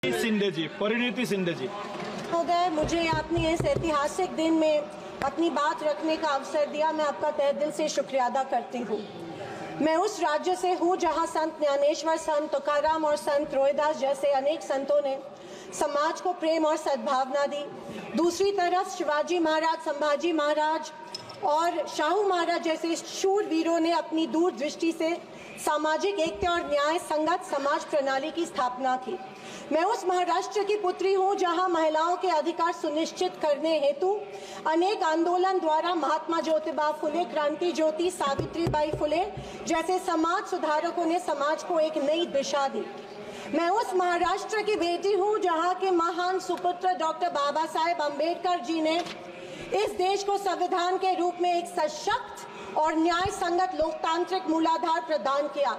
परिणीति शिंदे जी हो गए। मुझे आपने इस ऐतिहासिक दिन में अपनी बात रखने का अवसर दिया, मैं आपका तहे दिल से शुक्रिया अदा करती हूँ। मैं उस राज्य से हूँ जहाँ संत ज्ञानेश्वर, संत तुकाराम और संत रोहिदास जैसे अनेक संतों ने समाज को प्रेम और सद्भावना दी। दूसरी तरफ शिवाजी महाराज, संभाजी महाराज और शाहू महाराज जैसे शूर वीरों ने अपनी दूरदृष्टि से सामाजिक एकता और न्याय संगत समाज प्रणाली की स्थापना की। मैं उस महाराष्ट्र की पुत्री हूँ जहाँ महिलाओं के अधिकार सुनिश्चित करने हेतु अनेक आंदोलन द्वारा महात्मा ज्योतिबा फुले, क्रांति ज्योति सावित्रीबाई फुले जैसे समाज सुधारकों ने समाज को एक नई दिशा दी। मैं उस महाराष्ट्र की बेटी हूँ जहाँ के महान सुपुत्र डॉक्टर बाबा साहेब अम्बेडकर जी ने इस देश को संविधान के रूप में एक सशक्त और न्याय संगत लोकतांत्रिक मूलाधार प्रदान किया।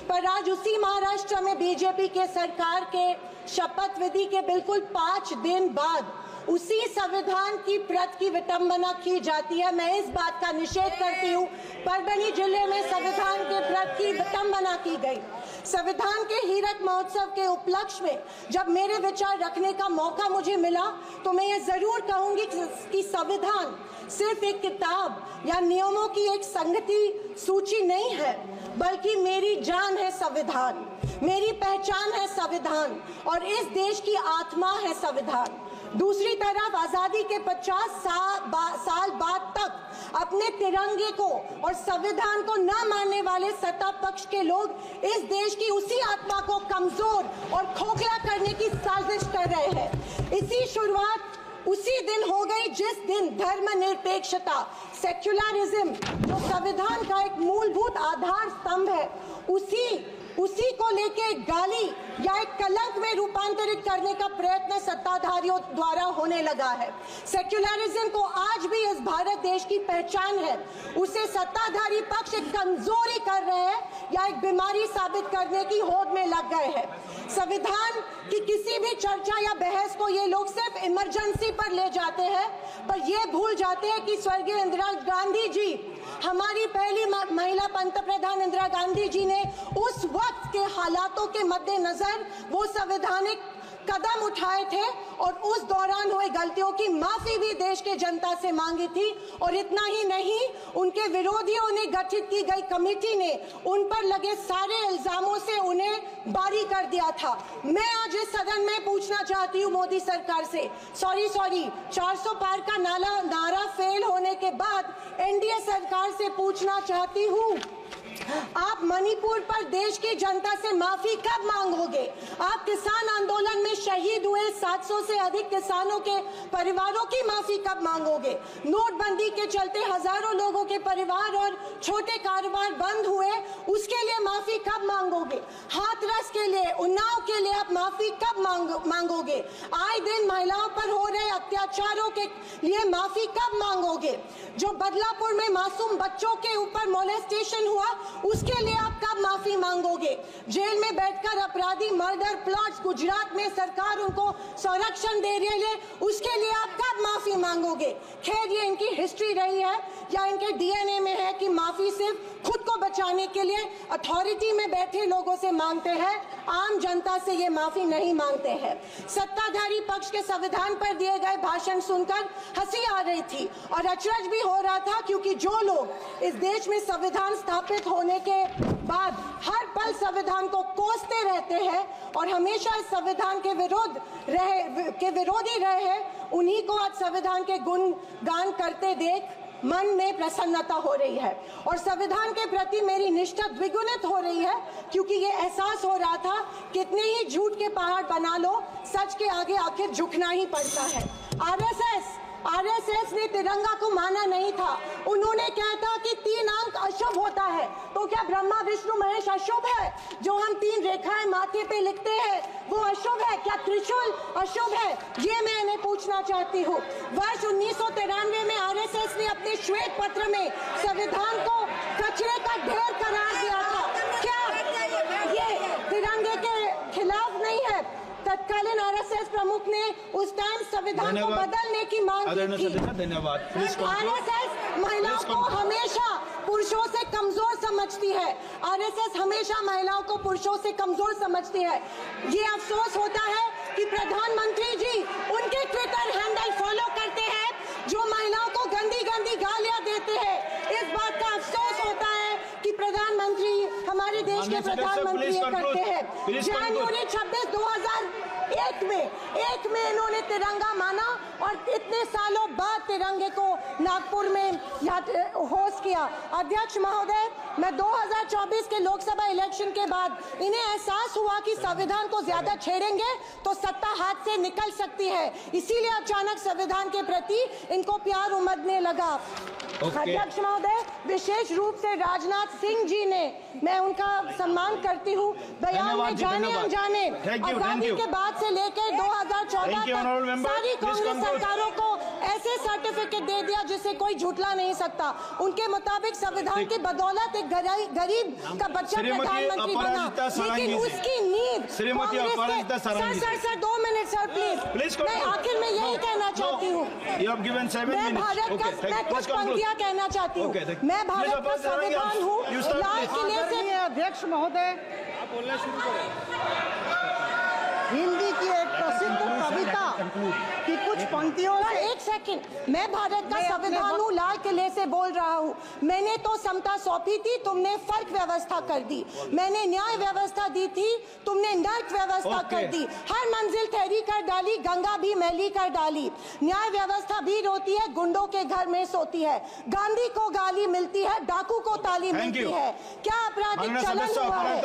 पर आज उसी महाराष्ट्र में बीजेपी के सरकार के शपथ विधि के बिल्कुल 5 दिन बाद उसी संविधान की प्रत की विटंबना की जाती है। मैं इस बात का निषेध करती हूँ। परभणी जिले में संविधान के प्रत की विटंबना की गई। संविधान के हीरक महोत्सव के उपलक्ष्य में जब मेरे विचार रखने का मौका मुझे मिला तो मैं ये जरूर कहूंगी कि संविधान सिर्फ एक किताब या नियमों की एक संगति सूची नहीं है, बल्कि मेरी जान है संविधान, मेरी पहचान है संविधान और इस देश की आत्मा है संविधान। दूसरी तरफ आजादी के 50 साल बाद तक अपने तिरंगे को और संविधान को न मानने वाले सत्ता पक्ष के लोग इस देश की उसी आत्मा को कमजोर और खोखला करने की साजिश कर रहे हैं। इसी शुरुआत उसी दिन हो गई जिस दिन धर्मनिरपेक्षता, सेक्युलरिज्म जो संविधान का एक मूलभूत आधार स्तंभ है, उसी को लेके गाली या एक कलंक में रूपांतरित करने का प्रयत्न सत्ताधारियों द्वारा होने लगा है। सेक्युलरिज्म को आज भी इस भारत देश की पहचान है, उसे सत्ताधारी पक्ष एक कमजोरी कर रहे हैं या एक बीमारी साबित करने की होड़ में लग गए हैं। संविधान की किसी भी चर्चा या बहस को ये लोग सिर्फ इमरजेंसी पर ले जाते हैं, पर ये भूल जाते हैं कि स्वर्गीय इंदिरा गांधी जी, हमारी पहली महिला पंतप्रधान इंदिरा गांधी जी ने उस वक्त के हालातों के मद्देनजर वो संवैधानिक कदम उठाए थे और उस दौरान हुए गलतियों की माफी भी देश के जनता से मांगी थी। और इतना ही नहीं, उनके विरोधियों ने गठित की गई कमेटी ने उन पर लगे सारे इल्जामों से उन्हें बारी कर दिया था। मैं आज इस सदन में पूछना चाहती हूँ मोदी सरकार से, सॉरी 400 पार का नारा फेल होने के बाद एनडीए सरकार से पूछना चाहती हूँ, आप मणिपुर पर देश की जनता से माफी कब मांगोगे? आप किसान आंदोलन में शहीद हुए 700 से अधिक किसानों के परिवारों की माफी कब मांगोगे? नोटबंदी के चलते हजारों लोगों के परिवार और छोटे कारोबार बंद हुए, उसके लिए माफी कब मांगोगे? हाथरस के लिए, उन्नाव के लिए आप माफी कब मांगोगे? आए दिन महिलाओं पर हो रहे अत्याचारों के लिए माफी कब मांगोगे? जो बदलापुर में मासूम बच्चों के ऊपर मोलेस्टेशन हुआ, उसके लिए आप कब माफी मांगोगे? जेल में बैठकर अपराधी मर्डर प्लॉट्स गुजरात में सरकार उनको संरक्षण दे रही है, उसके लिए आप कब माफी मांगोगे? खैर, ये इनकी हिस्ट्री रही है या इनके डीएनए में है कि माफी सिर्फ खुद को बचाने के लिए अथॉरिटी में बैठे लोगों से मांगते हैं, आम जनता से ये माफी नहीं मांगते हैं। सत्ताधारी पक्ष के संविधान पर दिए गए भाषण सुनकर हंसी आ रही थी और अचरज भी हो रहा था, क्योंकि जो लोग इस देश में संविधान स्थापित होने के बाद हर पल संविधान को कोसते रहते हैं और हमेशा इस संविधान के विरोधी रहे हैं, उन्हीं को आज संविधान के गुणगान करते देख मन में प्रसन्नता हो रही है और संविधान के प्रति मेरी निष्ठा द्विगुणित हो रही है, क्योंकि ये एहसास हो रहा था कितने ही झूठ के पहाड़ बना लो, सच के आगे आखिर झुकना ही पड़ता है। आरएसएस ने तिरंगा को माना नहीं था। उन्होंने कहा था कि 3 अंक अशुभ होता है, तो क्या ब्रह्मा विष्णु महेश अशुभ है? जो हम 3 रेखाएं माथे पे लिखते हैं वो अशुभ है? क्या त्रिशूल अशुभ है? ये मैं इन्हें पूछना चाहती हूँ। वर्ष 1993 में आरएसएस ने अपने श्वेत पत्र में संविधान को कचरे का ढेर करार दिया था। क्या ये तिरंगे के खिलाफ नहीं है? तत्कालीन आरएसएस प्रमुख ने उस टाइम संविधान को बदलने की मांग की थी। धन्यवाद। आरएसएस महिलाओं को हमेशा पुरुषों से कमजोर समझती है। आरएसएस हमेशा महिलाओं को पुरुषों से कमजोर समझती है। ये अफसोस होता है कि के प्रधानमंत्री ये करते हैं। जनवरी 26, 2001 में इन्होंने तिरंगा माना और इतने सालों बाद तिरंगे को नागपुर में होस्ट किया। अध्यक्ष महोदय, मैं 2024 के लोकसभा इलेक्शन के बाद इन्हें एहसास हुआ कि संविधान को ज्यादा छेड़ेंगे तो सत्ता हाथ से निकल सकती है, इसीलिए अचानक संविधान के प्रति इनको प्यार उमड़ने लगा। अध्यक्ष महोदय, विशेष रूप से राजनाथ सिंह जी ने, मैं उनका सम्मान करती हूँ, बयान में जाने अनजाने आजादी के बाद से लेकर 2014 तक सारी कांग्रेस सरकारों को ऐसे सर्टिफिकेट दे दिया जिसे कोई झूठला नहीं सकता। उनके मुताबिक संविधान की बदौलत एक गरीब का बच्चा प्रधानमंत्री बना, लेकिन उसकी नींव सर 2 मिनट सर प्लीज। मैं आखिर में यही कहना चाहती हूँ, मैं भारत का, मैं कुछ पंक्तियां कहना चाहती हूँ। मैं भारत का संविधान हूँ, लाल किले से। अध्यक्ष महोदय, बोलना शुरू करें। हिंदी की एक प्रसिद्ध कविता की कुछ पंक्तियों से। एक सेकंड, मैं भारत का संविधान हूँ, लाल किले से बोल रहा हूँ। मैंने तो समता सौंपी थी, तुमने फर्क व्यवस्था कर दी। मैंने न्याय व्यवस्था दी थी, तुमने नर्क व्यवस्था कर दी। हर मंजिल ठहरी कर डाली, गंगा भी मैली कर डाली। न्याय व्यवस्था भी रोती है, गुंडों के घर में सोती है। गांधी को गाली मिलती है, डाकू को ताली मिलती है। क्या आपराधिक चलन हुआ है?